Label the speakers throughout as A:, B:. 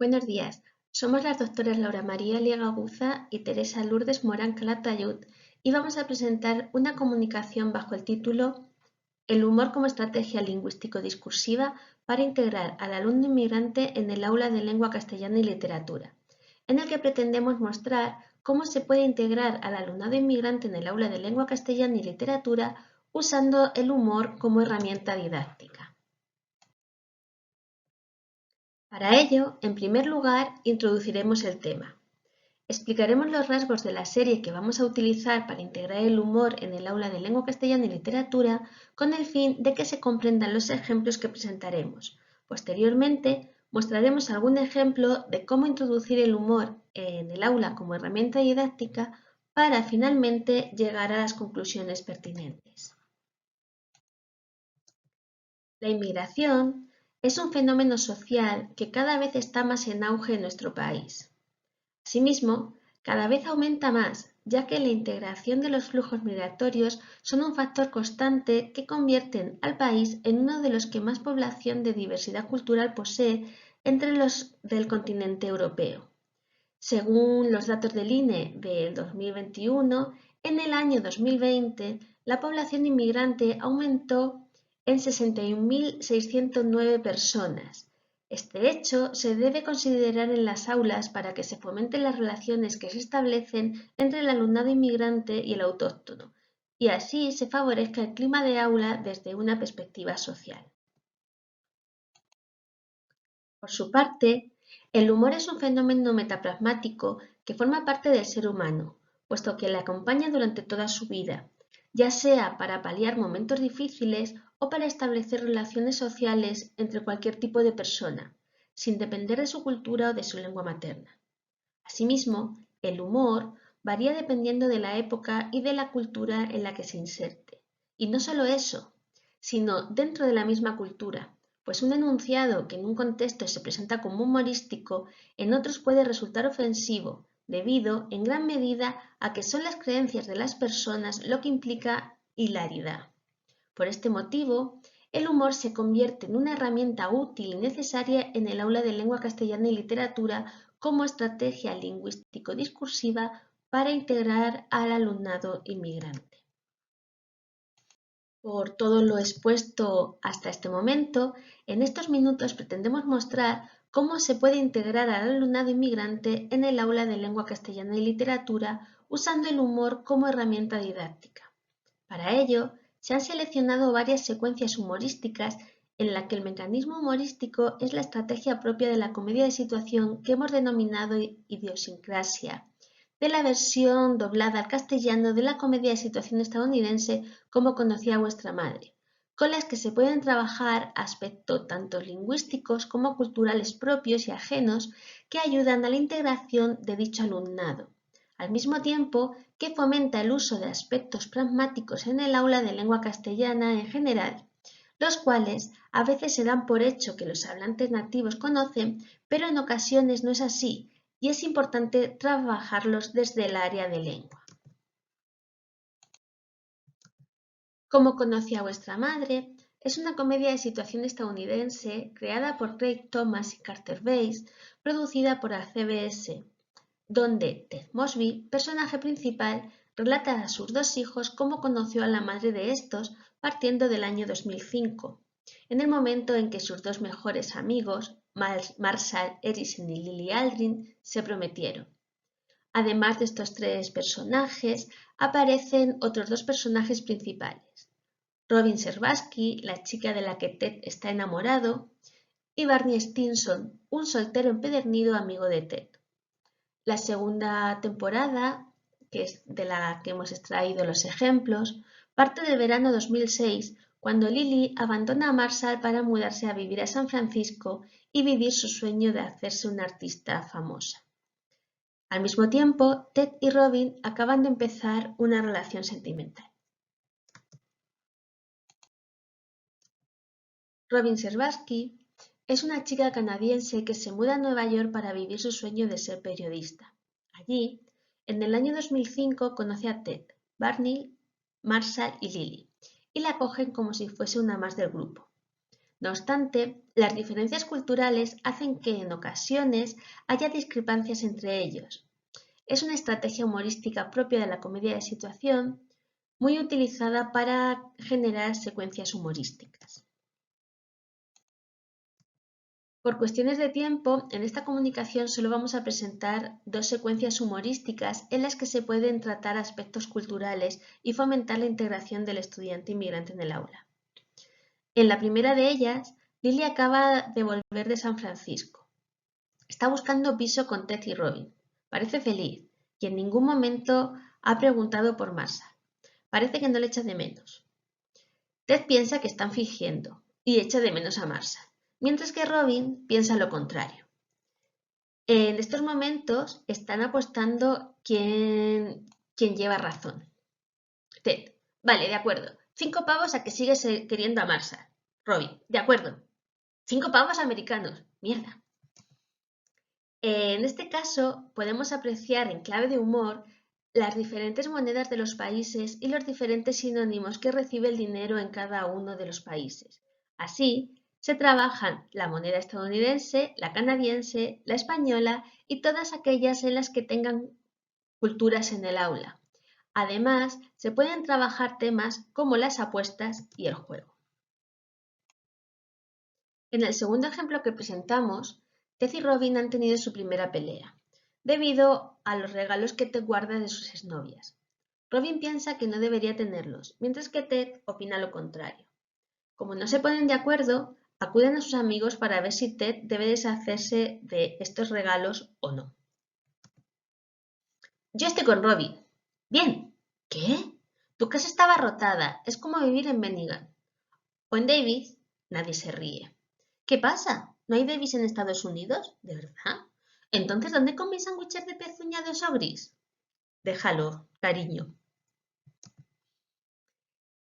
A: Buenos días, somos las doctoras Laura María Liegaguza y Teresa Lourdes Morán Calatayud y vamos a presentar una comunicación bajo el título El humor como estrategia lingüístico-discursiva para integrar al alumno inmigrante en el aula de lengua castellana y literatura, en el que pretendemos mostrar cómo se puede integrar al alumnado inmigrante en el aula de lengua castellana y literatura usando el humor como herramienta didáctica. Para ello, en primer lugar, introduciremos el tema. Explicaremos los rasgos de la serie que vamos a utilizar para integrar el humor en el aula de lengua castellana y literatura con el fin de que se comprendan los ejemplos que presentaremos. Posteriormente, mostraremos algún ejemplo de cómo introducir el humor en el aula como herramienta didáctica para finalmente llegar a las conclusiones pertinentes. La inmigración es un fenómeno social que cada vez está más en auge en nuestro país. Asimismo, cada vez aumenta más, ya que la integración de los flujos migratorios son un factor constante que convierten al país en uno de los que más población de diversidad cultural posee entre los del continente europeo. Según los datos del INE del 2021, en el año 2020 la población inmigrante aumentó en 61.609 personas. Este hecho se debe considerar en las aulas para que se fomenten las relaciones que se establecen entre el alumnado inmigrante y el autóctono, y así se favorezca el clima de aula desde una perspectiva social. Por su parte, el humor es un fenómeno metaplasmático que forma parte del ser humano, puesto que le acompaña durante toda su vida, ya sea para paliar momentos difíciles o para establecer relaciones sociales entre cualquier tipo de persona, sin depender de su cultura o de su lengua materna. Asimismo, el humor varía dependiendo de la época y de la cultura en la que se inserte. Y no solo eso, sino dentro de la misma cultura, pues un enunciado que en un contexto se presenta como humorístico, en otros puede resultar ofensivo, debido en gran medida a que son las creencias de las personas lo que implica hilaridad. Por este motivo, el humor se convierte en una herramienta útil y necesaria en el aula de lengua castellana y literatura como estrategia lingüístico-discursiva para integrar al alumnado inmigrante. Por todo lo expuesto hasta este momento, en estos minutos pretendemos mostrar cómo se puede integrar al alumnado inmigrante en el aula de lengua castellana y literatura usando el humor como herramienta didáctica. Para ello, se han seleccionado varias secuencias humorísticas en las que el mecanismo humorístico es la estrategia propia de la comedia de situación que hemos denominado idiosincrasia, de la versión doblada al castellano de la comedia de situación estadounidense Como conocía a vuestra madre, con las que se pueden trabajar aspectos tanto lingüísticos como culturales propios y ajenos que ayudan a la integración de dicho alumnado, al mismo tiempo que fomenta el uso de aspectos pragmáticos en el aula de lengua castellana en general, los cuales a veces se dan por hecho que los hablantes nativos conocen, pero en ocasiones no es así, y es importante trabajarlos desde el área de lengua. Como conocía vuestra madre, es una comedia de situación estadounidense creada por Craig Thomas y Carter Bass, producida por la CBS, donde Ted Mosby, personaje principal, relata a sus dos hijos cómo conoció a la madre de estos partiendo del año 2005, en el momento en que sus dos mejores amigos, Marshall Eriksen y Lily Aldrin, se prometieron. Además de estos tres personajes, aparecen otros dos personajes principales, Robin Scherbatsky, la chica de la que Ted está enamorado, y Barney Stinson, un soltero empedernido amigo de Ted. La segunda temporada, que es de la que hemos extraído los ejemplos, parte del verano 2006, cuando Lily abandona a Marshall para mudarse a vivir a San Francisco y vivir su sueño de hacerse una artista famosa. Al mismo tiempo, Ted y Robin acaban de empezar una relación sentimental. Robin Scherbatsky es una chica canadiense que se muda a Nueva York para vivir su sueño de ser periodista. Allí, en el año 2005 conoce a Ted, Barney, Marshall y Lily, y la acogen como si fuese una más del grupo. No obstante, las diferencias culturales hacen que en ocasiones haya discrepancias entre ellos. Es una estrategia humorística propia de la comedia de situación, muy utilizada para generar secuencias humorísticas. Por cuestiones de tiempo, en esta comunicación solo vamos a presentar dos secuencias humorísticas en las que se pueden tratar aspectos culturales y fomentar la integración del estudiante inmigrante en el aula. En la primera de ellas, Lily acaba de volver de San Francisco. Está buscando piso con Ted y Robin. Parece feliz y en ningún momento ha preguntado por Marshall. Parece que no le echa de menos. Ted piensa que están fingiendo y echa de menos a Marshall, mientras que Robin piensa lo contrario. En estos momentos están apostando quién lleva razón. Ted, vale, de acuerdo. 5 pavos a que sigues queriendo a Marshall. Robin, de acuerdo. 5 pavos americanos. Mierda. En este caso, podemos apreciar en clave de humor las diferentes monedas de los países y los diferentes sinónimos que recibe el dinero en cada uno de los países. Así, se trabajan la moneda estadounidense, la canadiense, la española y todas aquellas en las que tengan culturas en el aula. Además, se pueden trabajar temas como las apuestas y el juego. En el segundo ejemplo que presentamos, Ted y Robin han tenido su primera pelea, debido a los regalos que Ted guarda de sus exnovias. Robin piensa que no debería tenerlos, mientras que Ted opina lo contrario. Como no se ponen de acuerdo, acuden a sus amigos para ver si Ted debe deshacerse de estos regalos o no. Yo estoy con Robin. Bien. ¿Qué? Tu casa estaba rotada. Es como vivir en Bennigan. O en Davis. Nadie se ríe. ¿Qué pasa? ¿No hay Davis en Estados Unidos? ¿De verdad? Entonces, ¿dónde coméis sándwiches de pezuña de oso gris? Déjalo, cariño.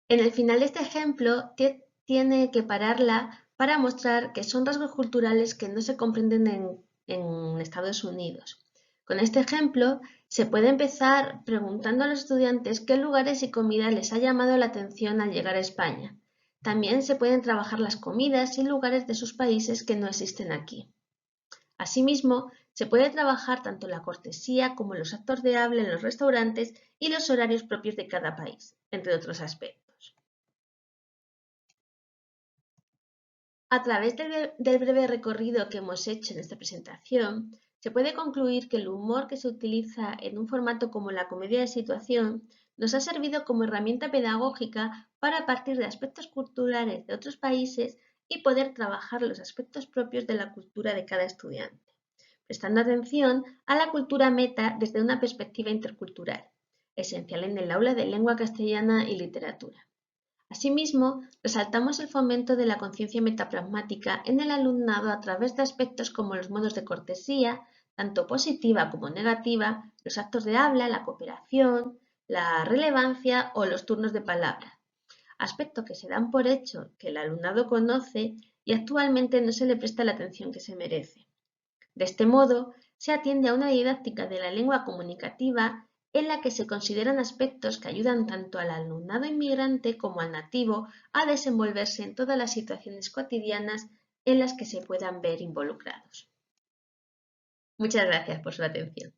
A: En el final de este ejemplo, Ted tiene que pararla para mostrar que son rasgos culturales que no se comprenden en Estados Unidos. Con este ejemplo, se puede empezar preguntando a los estudiantes qué lugares y comida les ha llamado la atención al llegar a España. También se pueden trabajar las comidas y lugares de sus países que no existen aquí. Asimismo, se puede trabajar tanto la cortesía como los actos de habla en los restaurantes y los horarios propios de cada país, entre otros aspectos. A través del breve recorrido que hemos hecho en esta presentación, se puede concluir que el humor que se utiliza en un formato como la comedia de situación nos ha servido como herramienta pedagógica para partir de aspectos culturales de otros países y poder trabajar los aspectos propios de la cultura de cada estudiante, prestando atención a la cultura meta desde una perspectiva intercultural, esencial en el aula de lengua castellana y literatura. Asimismo, resaltamos el fomento de la conciencia metaplasmática en el alumnado a través de aspectos como los modos de cortesía, tanto positiva como negativa, los actos de habla, la cooperación, la relevancia o los turnos de palabra, aspectos que se dan por hecho que el alumnado conoce y actualmente no se le presta la atención que se merece. De este modo, se atiende a una didáctica de la lengua comunicativa en la que se consideran aspectos que ayudan tanto al alumnado inmigrante como al nativo a desenvolverse en todas las situaciones cotidianas en las que se puedan ver involucrados. Muchas gracias por su atención.